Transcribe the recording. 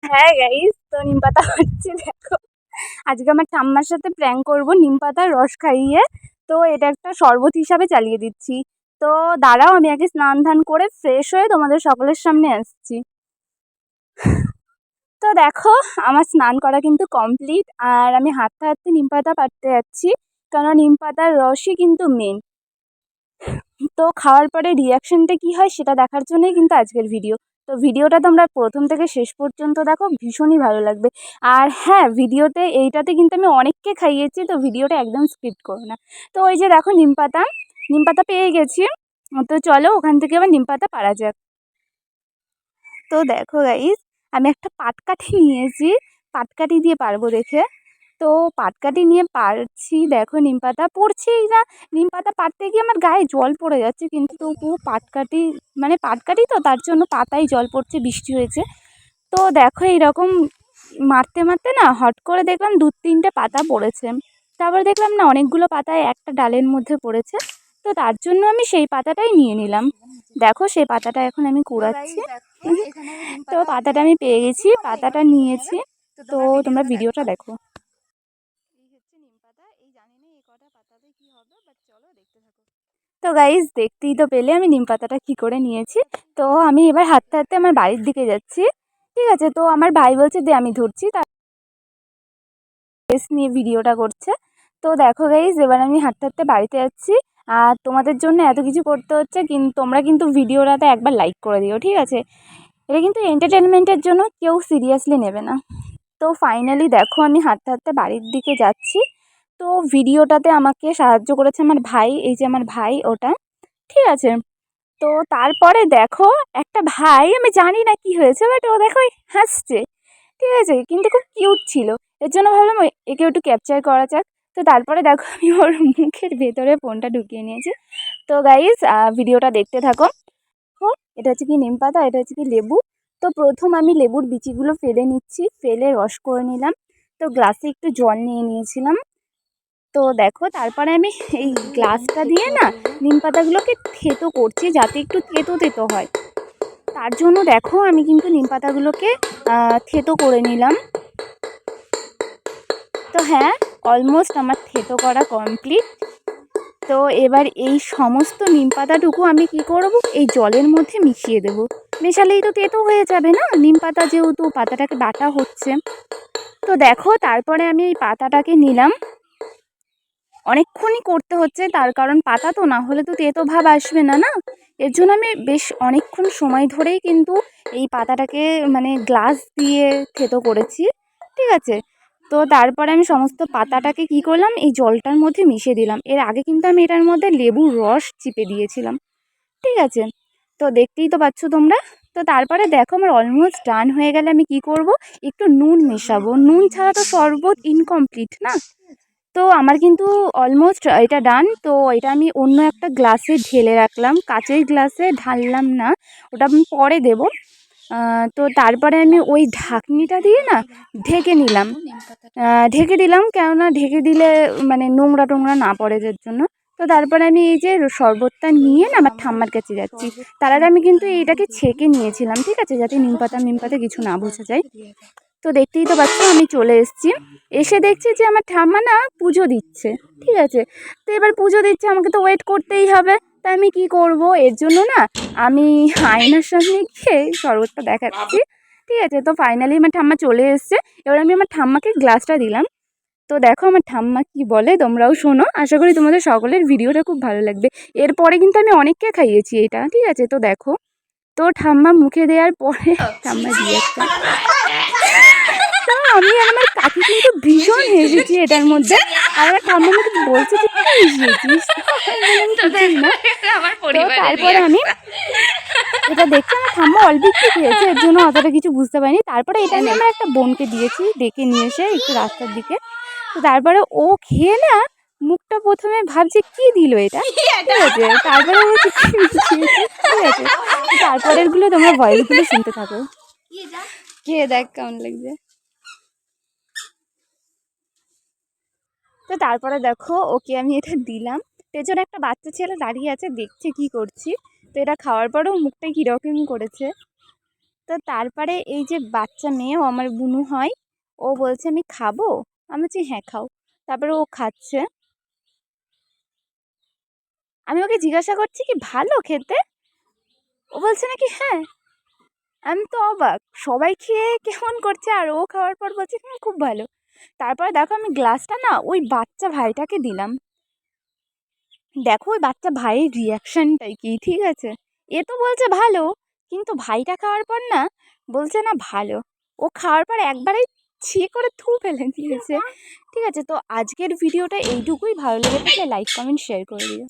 হ্যাঁ গাইস, তো নিম পাতা হচ্ছে দেখো, আজকে আমার ঠাম্মার সাথে প্র্যাঙ্ক করব নিম পাতার রস খাইয়ে। তো এটা একটা শরবত হিসাবে চালিয়ে দিচ্ছি। তো দাঁড়াও, আমি আগে স্নান ধান করে ফ্রেশ হয়ে তোমাদের সকলের সামনে আসছি। তো দেখো, আমার স্নান করা কিন্তু কমপ্লিট, আর আমি হাঁটতে হাঁটতে নিম পাতা পাড়তে যাচ্ছি, কারণ নিম পাতার রসই কিন্তু মেন। তো খাওয়ার পরে রিয়াকশনটা কি হয় সেটা দেখার জন্যই কিন্তু আজকের ভিডিও। তো ভিডিওটা তোমরা প্রথম থেকে শেষ পর্যন্ত দেখো, ভীষণই ভালো লাগবে। আর হ্যাঁ, ভিডিওতে এইটাতে কিন্তু আমি অনেককে খাইয়েছি, তো ভিডিওটা একদম স্কিপ করো না। তো ওই যে দেখো নিম পাতা পেয়ে গেছি। তো চলো ওখান থেকে আবার নিম পাতা পাড়া যাক। তো দেখো গাইস, আমি একটা পাটকাঠি নিয়েছি, পাটকাঠি দিয়ে পারবো দেখে। তো পাটকাঠি নিয়ে পারছি, দেখো নিম পাতা পড়ছেই না। নিম পাতা পাড়তে গিয়ে আমার গায়ে জল পড়ে যাচ্ছে, কিন্তু তবুও পাটকাঠি, মানে পাটকাঠি তো তার জন্য পাতায় জল পড়ছে, বৃষ্টি হয়েছে। তো দেখো এইরকম মারতে মারতে না হট করে দেখলাম 2-3টে পাতা পড়েছে। তারপর দেখলাম না অনেকগুলো পাতায় একটা ডালের মধ্যে পড়েছে। তো তার জন্য আমি সেই পাতাটাই নিয়ে নিলাম। দেখো সেই পাতাটা এখন আমি কুড়াচ্ছি। তো পাতাটা আমি পেয়ে গেছি, পাতাটা নিয়েছি। তো তোমরা ভিডিওটা দেখো। তো গাইজ দেখতেই তো পেলে আমি নিম পাতাটা কী করে নিয়েছি। তো আমি এবার হাঁটতে হাঁটতে আমার বাড়ির দিকে যাচ্ছি। ঠিক আছে, তো আমার ভাই বলছে দে আমি ধরছি, তার নিয়ে ভিডিওটা করছে। তো দেখো গাইজ, এবার আমি হাঁটতে হাঁটতে বাড়িতে যাচ্ছি। আর তোমাদের জন্য এত কিছু করতে হচ্ছে, কিন্তু তোমরা কিন্তু ভিডিওটাতে একবার লাইক করে দিও, ঠিক আছে? এটা কিন্তু এন্টারটেনমেন্টের জন্য, কেউ সিরিয়াসলি নেবে না। তো ফাইনালি দেখো আমি হাঁটতে হাঁটতে বাড়ির দিকে যাচ্ছি। তো ভিডিওটাতে আমাকে সাহায্য করেছে আমার ভাই, এই যে আমার ভাই ওটা, ঠিক আছে? তো তারপরে দেখো একটা ভাই, আমি জানি না কি হয়েছে, বাট ও দেখো হাসছে, ঠিক আছে? কিন্তু খুব কিউট ছিল, এর জন্য ভাবলাম একে একটু ক্যাপচার করা যাক। তো তারপরে দেখো আমি ওর মুখের ভেতরে ফোনটা ঢুকিয়ে নিয়েছি। তো গাইজ ভিডিওটা দেখতে থাকো। এটা হচ্ছে কি নিম পাতা, এটা হচ্ছে কি লেবু। তো প্রথম আমি লেবুর বিচিগুলো ফেলে নিচ্ছি, ফেলে রস করে নিলাম। তো গ্লাসে একটু জল নিয়ে নিয়েছিলাম। তো দেখো তারপরে আমি এই গ্লাসটা দিয়ে না নিম পাতাগুলোকে থেতো করছি, যাতে একটু থেতো থেতো হয়। তার জন্য দেখো আমি কিন্তু নিম পাতাগুলোকে থেতো করে নিলাম। তো হ্যাঁ, অলমোস্ট আমার থেতো করা কমপ্লিট। তো এবার এই সমস্ত নিম পাতাটুকু আমি কি করব, এই জলের মধ্যে মিশিয়ে দেব। মেশালেই তো তেতো হয়ে যাবে না, নিম পাতা যেহেতু পাতাটাকে বাটা হচ্ছে। তো দেখো তারপরে আমি এই পাতাটাকে নিলাম। অনেকক্ষণই করতে হচ্ছে, তার কারণ পাতা তো না হলে তো তেতো ভাব আসবে না, না? এর জন্য আমি বেশ অনেকক্ষণ সময় ধরেই কিন্তু এই পাতাটাকে মানে গ্লাস দিয়ে থেতো করেছি, ঠিক আছে? তো তারপরে আমি সমস্ত পাতাটাকে কি করলাম, এই জলটার মধ্যে মিশিয়ে দিলাম। এর আগে কিন্তু আমি এটার মধ্যে লেবুর রস চিপে দিয়েছিলাম, ঠিক আছে? তো দেখতেই তো পাচ্ছ তোমরা। তো তারপরে দেখো আমার অলমোস্ট ডান হয়ে গেলে আমি কি করব, একটু নুন মেশাবো। নুন ছাড়া তো শরবত ইনকমপ্লিট, না? তো আমার কিন্তু অলমোস্ট এটা ডান। তো এটা আমি অন্য একটা গ্লাসে ঢেলে রাখলাম, কাচের গ্লাসে ঢাললাম না, ওটা আমি পরে দেবো। তো তারপরে আমি ওই ঢাকনিটা দিয়ে না ঢেকে নিলাম, ঢেকে দিলাম, কেননা ঢেকে দিলে মানে নোংরা টোংরা না পড়ে যার জন্য। তো তারপরে আমি এই যে শরবতটা নিয়ে না আমার ঠাম্মার কাছে যাচ্ছি। তার আগে আমি কিন্তু এইটাকে ছেঁকে নিয়েছিলাম, ঠিক আছে, যাতে নিম পাতা কিছু না বোঝা যায়। তো দেখতেই তো পাচ্ছ আমি চলে এসেছি। এসে দেখছি যে আমার ঠাম্মা না পুজো দিচ্ছে, ঠিক আছে? তো এবার পুজো দিচ্ছে, আমাকে তো ওয়েট করতেই হবে। তা আমি কি করব, এর জন্য না আমি আয়নার সামনে গিয়ে শরবতটা দেখাচ্ছি, ঠিক আছে? তো ফাইনালি আমার ঠাম্মা চলে এসছে। এবার আমি আমার ঠাম্মাকে গ্লাসটা দিলাম। তো দেখো আমার ঠাম্মা কি বলে, তোমরাও শোনো। আশা করি তোমাদের সকলের ভিডিওটা খুব ভালো লাগবে। এরপরে কিন্তু আমি অনেককে খাইয়েছি এটা, ঠিক আছে? তো দেখো, তো ঠাম্মা মুখে দেওয়ার পরে ঠাম্মা দিয়েছে। তো আমি আর আমার কাকি কিন্তু ভীষণ হেসেছি এটার মধ্যে। আর আমার ঠাম্মা আমাকে বলছে যে কি হেসেছিস, তো তারপরে আমি এটা দেখছি আমার ঠাম্মা অল্প একটু খেয়েছে, এর জন্য অতটা কিছু বুঝতে পারিনি। তারপরে এটা আমি আমার একটা বোনকে দিয়েছি, ডেকে নিয়ে এসে একটু রাস্তার দিকে। তো তারপরে ও খেয়ে না মুখটা প্রথমে ভাবছে কি দিল এটা, ঠিক আছে? তারপরে বলছে কি মিশিয়েছি, ঠিক আছে? তারপরেরগুলো তোমরা ভয়েসগুলো শুনতে থাকো, খেয়ে দেখ কেমন লাগছে। তো তারপরে দেখো ওকে আমি এটা দিলাম। পেছনে একটা বাচ্চা ছেলে দাঁড়িয়ে আছে, দেখছে কি করছি। তো এটা খাওয়ার পরেও মুখটা কীরকম করেছে। তো তারপরে এই যে বাচ্চা মেয়েও আমার বুনু হয়, ও বলছে আমি খাবো। আমি বলছি হ্যাঁ খাও। তারপরে ও খাচ্ছে। আমি ওকে জিজ্ঞাসা করছি কি ভালো খেতে, ও বলছে নাকি হ্যাঁ। আমি তো অবাক, সবাই খেয়ে কেমন করছে আর ও খাওয়ার পর বলছে খুব ভালো। তারপরে দেখো আমি গ্লাসটা না ওই বাচ্চা ভাইটাকে দিলাম। দেখো ওই বাচ্চা ভাইয়ের রিয়াকশানটাই কি, ঠিক আছে? এ তো বলছে ভালো, কিন্তু ভাইটা খাওয়ার পর না বলছে না ভালো। ও খাওয়ার পর একবারেই ছি করে থু ফেলে দিয়েছে। ঠিক আছে, তো আজকের ভিডিওটা এইটুকুই। ভালো লেগে থাকলে লাইক কমেন্ট শেয়ার করে দিও।